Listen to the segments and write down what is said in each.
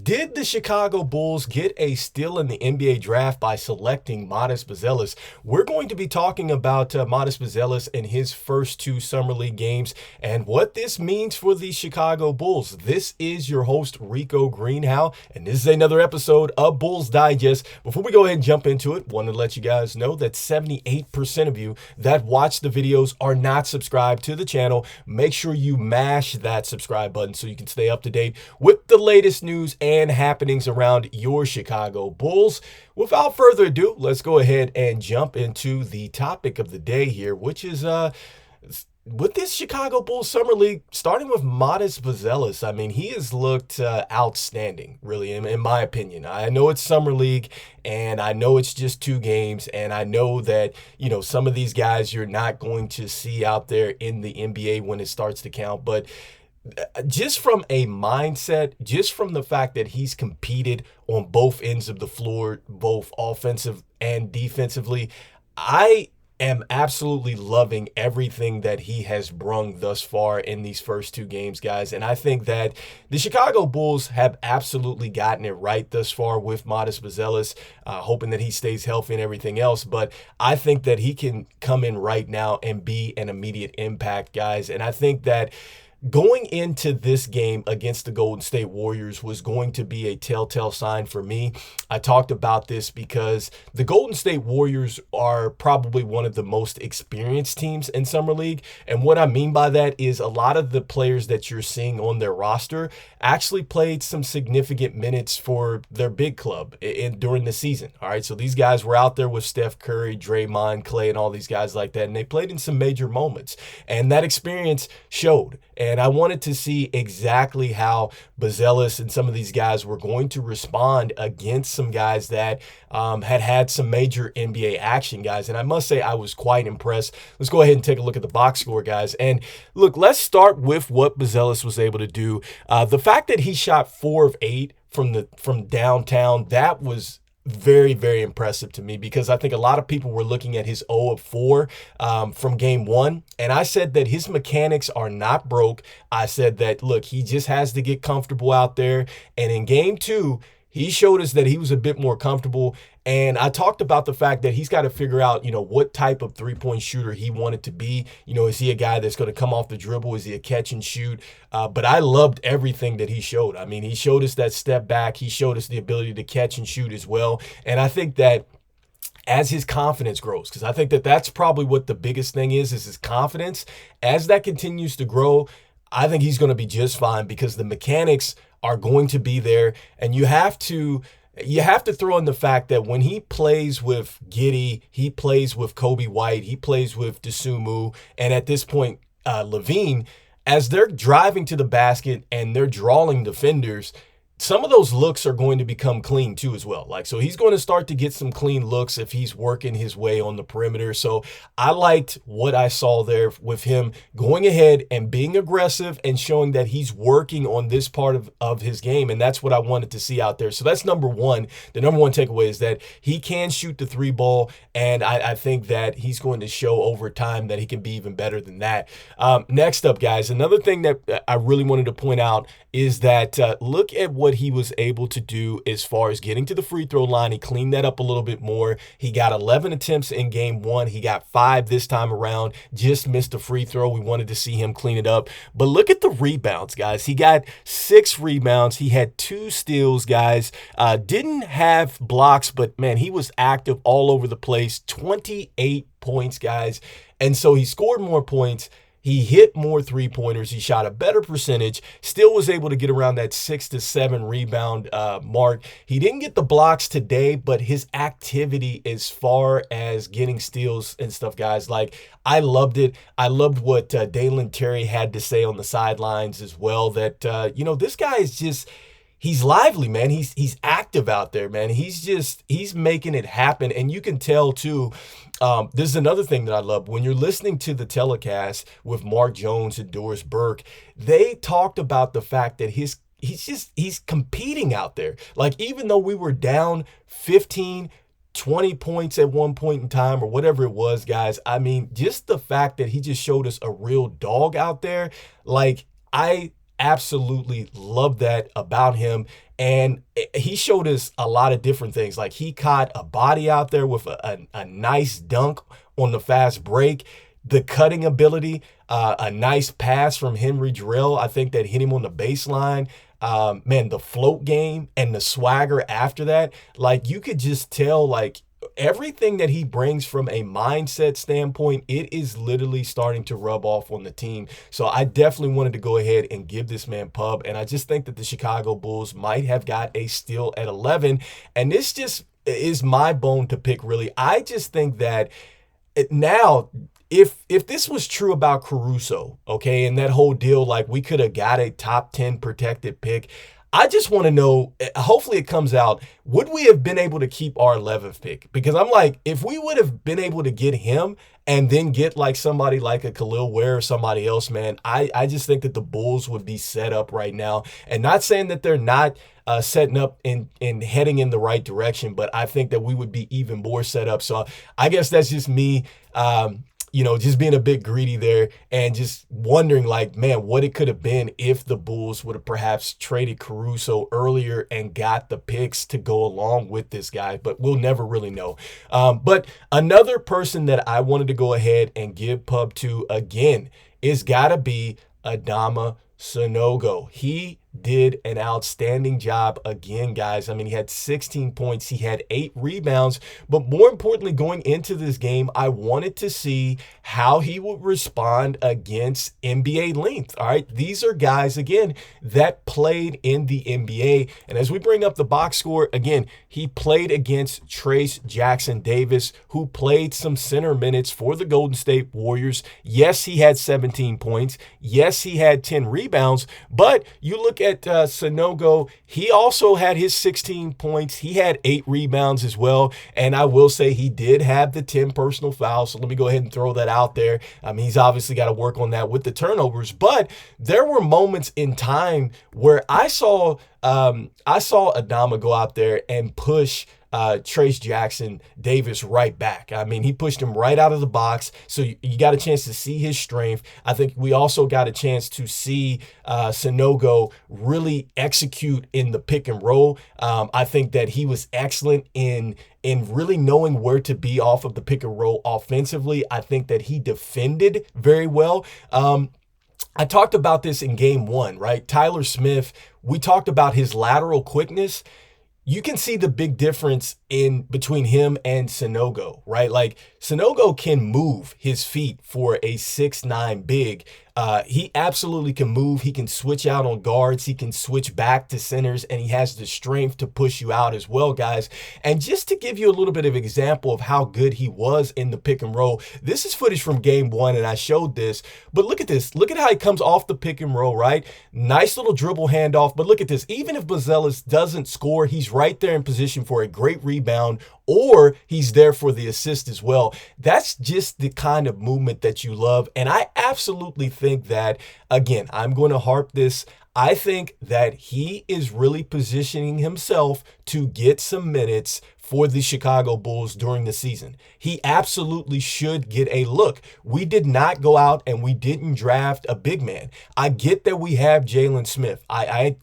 Did the Chicago Bulls get a steal in the NBA draft by selecting Matas Buzelis? We're going to be talking about Matas Buzelis in his first two Summer League games and what this means for the Chicago Bulls. This is your host, Rico Greenhowe, and this is another episode of Bulls Digest. Before we go ahead and jump into it, wanted to let you guys know that 78% of you that watch the videos are not subscribed to the channel. Make sure you mash that subscribe button so you can stay up to date with the latest news and happenings around your Chicago Bulls. Without further ado, let's go ahead and jump into the topic of the day here, which is with this Chicago Bulls Summer League, starting with Matas Buzelis. I mean, he has looked outstanding, really, in my opinion. I know it's Summer League, and I know it's just 2 games, and I know that, some of these guys you're not going to see out there in the NBA when it starts to count, but just from a mindset, just from the fact that he's competed on both ends of the floor, both offensive and defensively, I am absolutely loving everything that he has brung thus far in these first 2 games, guys. And I think that the Chicago Bulls have absolutely gotten it right thus far with Matas Buzelis, hoping that he stays healthy and everything else. But I think that he can come in right now and be an immediate impact, guys. And I think that going into this game against the Golden State Warriors was going to be a telltale sign for me. I talked about this because the Golden State Warriors are probably one of the most experienced teams in Summer League. And what I mean by that is a lot of the players that you're seeing on their roster actually played some significant minutes for their big club during the season. All right, so these guys were out there with Steph Curry, Draymond, Clay, and all these guys like that, and they played in some major moments. And that experience showed. And I wanted to see exactly how Buzelis and some of these guys were going to respond against some guys that had some major NBA action, guys. And I must say I was quite impressed. Let's go ahead and take a look at the box score, guys. And look, let's start with what Buzelis was able to do. The fact that he shot 4 of 8 from downtown, that was very, very impressive to me, because I think a lot of people were looking at his 0 of 4 from game 1. And I said that his mechanics are not broke. I said that, look, he just has to get comfortable out there. And in game 2, he showed us that he was a bit more comfortable. And I talked about the fact that he's got to figure out, what type of three-point shooter he wanted to be. Is he a guy that's going to come off the dribble? Is he a catch and shoot? But I loved everything that he showed. I mean, he showed us that step back. He showed us the ability to catch and shoot as well. And I think that as his confidence grows, because I think that that's probably what the biggest thing is his confidence. As that continues to grow, I think he's going to be just fine, because the mechanics are going to be there. And you have to throw in the fact that when he plays with Giddey, he plays with Kobe White, he plays with Dosunmu, and at this point, Lavine, as they're driving to the basket and they're drawing defenders, some of those looks are going to become clean too as well. So he's going to start to get some clean looks if he's working his way on the perimeter. So I liked what I saw there with him going ahead and being aggressive and showing that he's working on this part of his game. And that's what I wanted to see out there. So that's number one. The number one takeaway is that he can shoot the 3 ball. And I think that he's going to show over time that he can be even better than that. Next up, guys, another thing that I really wanted to point out is that look at what he was able to do as far as getting to the free throw line. He cleaned that up a little bit more. He got 11 attempts in game 1. He got 5 this time around. Just missed a free throw. We wanted to see him clean it up. But look at the rebounds, guys. He got 6 rebounds. He had 2 steals, guys. Didn't have blocks, but man, he was active all over the place. 28 points, guys. And so he scored more points. He hit more 3-pointers. He shot a better percentage. Still was able to get around that 6 to 7 rebound mark. He didn't get the blocks today, but his activity as far as getting steals and stuff, guys, I loved it. I loved what Dalen Terry had to say on the sidelines as well, that, this guy is just, he's lively, man. He's active out there, man. He's making it happen. And you can tell too, this is another thing that I love. When you're listening to the telecast with Mark Jones and Doris Burke, they talked about the fact that he's competing out there. Even though we were down 15, 20 points at one point in time or whatever it was, guys, I mean, just the fact that he just showed us a real dog out there, absolutely love that about him. And he showed us a lot of different things. Like he caught a body out there with a nice dunk on the fast break, the cutting ability, a nice pass from Henry Drill, I think that hit him on the baseline. Man, the float game and the swagger after that, like you could just tell, like everything that he brings from a mindset standpoint, it is literally starting to rub off on the team. So I definitely wanted to go ahead and give this man pub. And I just think that the Chicago Bulls might have got a steal at 11. And this just is my bone to pick, really. I just think that now, if this was true about Caruso, okay, and that whole deal, like we could have got a top 10 protected pick, I just want to know, hopefully it comes out, would we have been able to keep our 11th pick? Because I'm like, if we would have been able to get him and then get like somebody like a Khalil Ware or somebody else, man, I just think that the Bulls would be set up right now. And not saying that they're not setting up and heading in the right direction, but I think that we would be even more set up. So I guess that's just me, just being a bit greedy there and just wondering, like, man, what it could have been if the Bulls would have perhaps traded Caruso earlier and got the picks to go along with this guy. But we'll never really know. But another person that I wanted to go ahead and give pub to again is got to be Adama Sanogo. He did an outstanding job again, guys. I mean, he had 16 points, he had 8 rebounds, but more importantly, going into this game, I wanted to see how he would respond against NBA length. All right, these are guys, again, that played in the NBA. And as we bring up the box score, again, he played against Trace Jackson Davis, who played some center minutes for the Golden State Warriors. Yes, he had 17 points. Yes, he had 10 rebounds, but you look at Sanogo, he also had his 16 points. He had 8 rebounds as well. And I will say he did have the 10 personal fouls. So let me go ahead and throw that out there. I mean, he's obviously got to work on that with the turnovers. But there were moments in time where I saw Adama go out there and push Trace Jackson Davis right back. I mean, he pushed him right out of the box. So you got a chance to see his strength. I think we also got a chance to see Sanogo really execute in the pick and roll. I think that he was excellent in really knowing where to be off of the pick and roll offensively. I think that he defended very well. I talked about this in game 1, right? Tyler Smith, we talked about his lateral quickness. You can see the big difference in between him and Sanogo, right? Like Sanogo can move his feet for a 6'9" big. He absolutely can move. He can switch out on guards. He can switch back to centers, and he has the strength to push you out as well, guys. And just to give you a little bit of example of how good he was in the pick and roll, this is footage from game 1, and I showed this, but look at this. Look at how he comes off the pick and roll, right? Nice little dribble handoff, but look at this. Even if Buzelis doesn't score, he's right there in position for a great rebound, or he's there for the assist as well. That's just the kind of movement that you love. And I absolutely think that, again, I'm going to harp this. I think that he is really positioning himself to get some minutes for the Chicago Bulls during the season. He absolutely should get a look. We did not go out and we didn't draft a big man. I get that we have Jalen Smith. I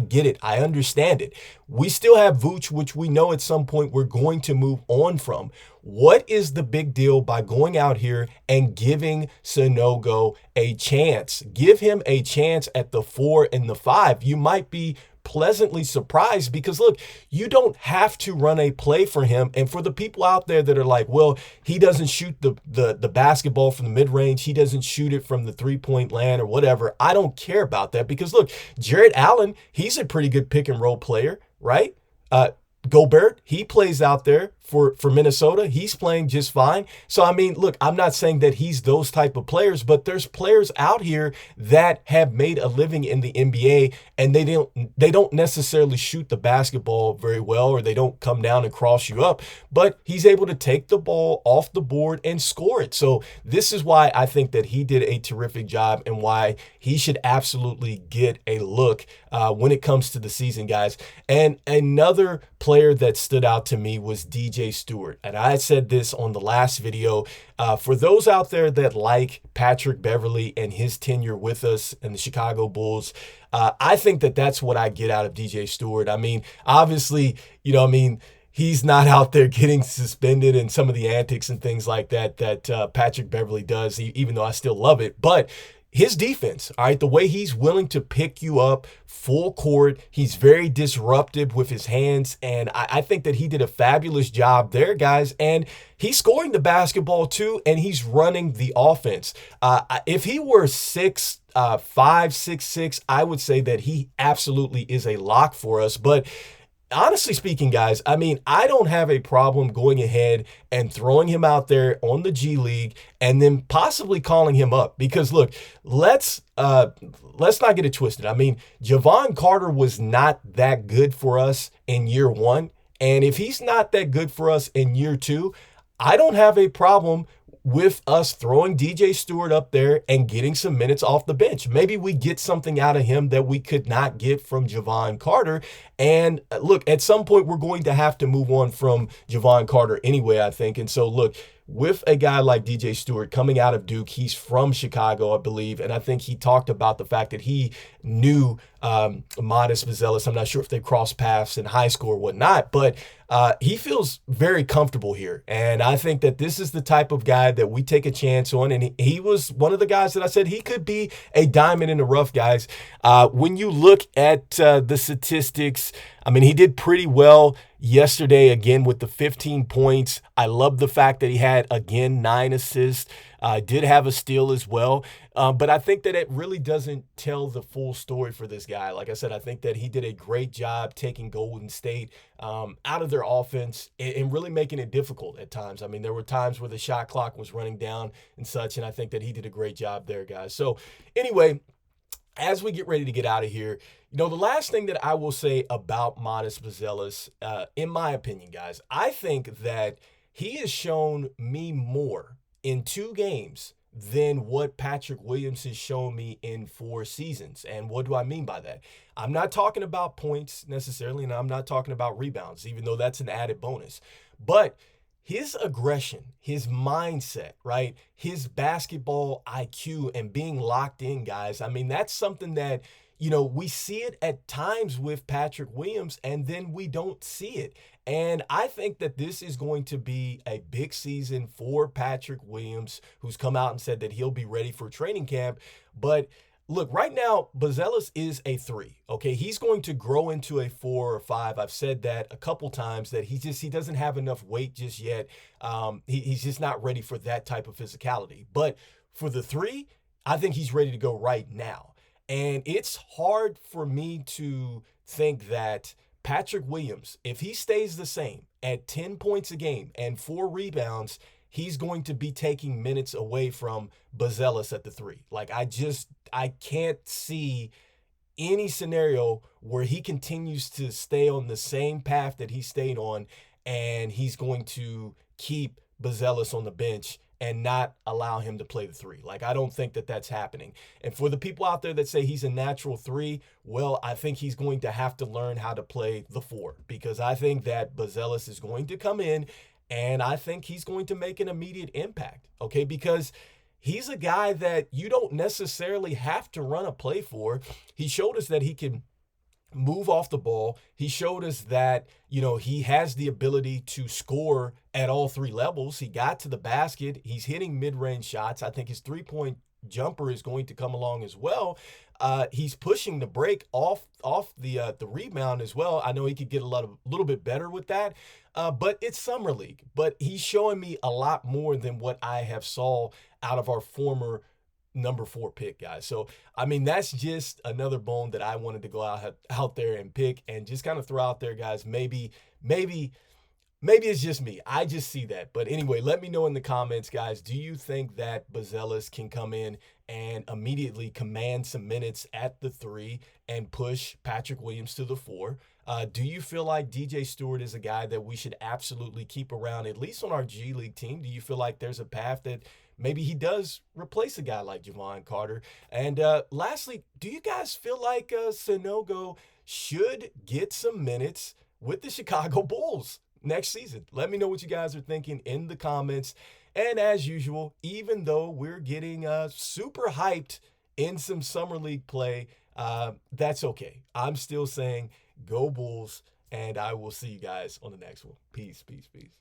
get it. I understand it. We still have Vooch, which we know at some point we're going to move on from. What is the big deal by going out here and giving Sanogo a chance? Give him a chance at the 4 and the 5. You might be pleasantly surprised because, look, you don't have to run a play for him. And for the people out there that are like, well, he doesn't shoot the basketball from the mid-range, he doesn't shoot it from the three-point land or whatever, I don't care about that because, look, Jarrett Allen, he's a pretty good pick-and-roll player, right? Gobert, he plays out there for Minnesota. He's playing just fine. So, I mean, look, I'm not saying that he's those type of players, but there's players out here that have made a living in the NBA and they don't necessarily shoot the basketball very well, or they don't come down and cross you up, but he's able to take the ball off the board and score it. So this is why I think that he did a terrific job and why he should absolutely get a look when it comes to the season, guys. And another player that stood out to me was DJ DJ Stewart. And I said this on the last video. For those out there that like Patrick Beverley and his tenure with us and the Chicago Bulls, I think that that's what I get out of DJ Stewart. I mean, obviously, he's not out there getting suspended and some of the antics and things like that Patrick Beverley does, even though I still love it. But his defense, all right, the way he's willing to pick you up full court, he's very disruptive with his hands, and I think that he did a fabulous job there, guys, and he's scoring the basketball too, and he's running the offense. If he were 6'5", 6'6", I would say that he absolutely is a lock for us, but honestly speaking, guys, I don't have a problem going ahead and throwing him out there on the G League and then possibly calling him up. Because look, let's not get it twisted. Jevon Carter was not that good for us in year one. And if he's not that good for us in year two, I don't have a problem with us throwing DJ Stewart up there and getting some minutes off the bench. Maybe we get something out of him that we could not get from Jevon Carter. And look, at some point, we're going to have to move on from Jevon Carter anyway, I think. And so, look, with a guy like DJ Stewart coming out of Duke, he's from Chicago, I believe. And I think he talked about the fact that he knew Matas Buzelis. I'm not sure if they crossed paths in high school or whatnot, but he feels very comfortable here. And I think that this is the type of guy that we take a chance on. And he was one of the guys that I said he could be a diamond in the rough, guys. When you look at the statistics, he did pretty well yesterday, again, with the 15 points. I love the fact that he had, again, 9 assists. Did have a steal as well. But I think that it really doesn't tell the full story for this guy. Like I said, I think that he did a great job taking Golden State out of their offense and really making it difficult at times. There were times where the shot clock was running down and such, and I think that he did a great job there, guys. So anyway, as we get ready to get out of here, the last thing that I will say about Matas Buzelis, in my opinion, guys, I think that he has shown me more in 2 games than what Patrick Williams has shown me in 4 seasons. And what do I mean by that? I'm not talking about points necessarily, and I'm not talking about rebounds, even though that's an added bonus. But his aggression, his mindset, right? His basketball IQ and being locked in, guys. That's something that, we see it at times with Patrick Williams, and then we don't see it. And I think that this is going to be a big season for Patrick Williams, who's come out and said that he'll be ready for training camp. But look, right now, Buzelis is a 3, okay? He's going to grow into a 4 or 5. I've said that a couple times, that he doesn't have enough weight just yet. He's just not ready for that type of physicality. But for the 3, I think he's ready to go right now. And it's hard for me to think that Patrick Williams, if he stays the same at 10 points a game and 4 rebounds, he's going to be taking minutes away from Buzelis at the 3. I can't see any scenario where he continues to stay on the same path that he stayed on, and he's going to keep Buzelis on the bench and not allow him to play the 3. I don't think that that's happening. And for the people out there that say he's a natural 3, well, I think he's going to have to learn how to play the 4, because I think that Buzelis is going to come in, and I think he's going to make an immediate impact, okay? Because he's a guy that you don't necessarily have to run a play for. He showed us that he can move off the ball. He showed us that, he has the ability to score at all 3 levels. He got to the basket. He's hitting mid-range shots. I think his 3-point jumper is going to come along as well. He's pushing the break off the rebound as well. I know he could get a little bit better with that, but it's summer league. But he's showing me a lot more than what I have saw out of our former number 4 pick, guys. So, that's just another bone that I wanted to go out there and pick and just kind of throw out there, guys. Maybe it's just me. I just see that. But anyway, let me know in the comments, guys. Do you think that Buzelis can come in and immediately command some minutes at the 3 and push Patrick Williams to the 4? Do you feel like DJ Stewart is a guy that we should absolutely keep around, at least on our G League team? Do you feel like there's a path that maybe he does replace a guy like Jevon Carter? And lastly, do you guys feel like Sanogo should get some minutes with the Chicago Bulls? next season. Let me know what you guys are thinking in the comments. And as usual, even though we're getting super hyped in some summer league play, that's okay. I'm still saying go Bulls, and I will see you guys on the next one. Peace, peace, peace.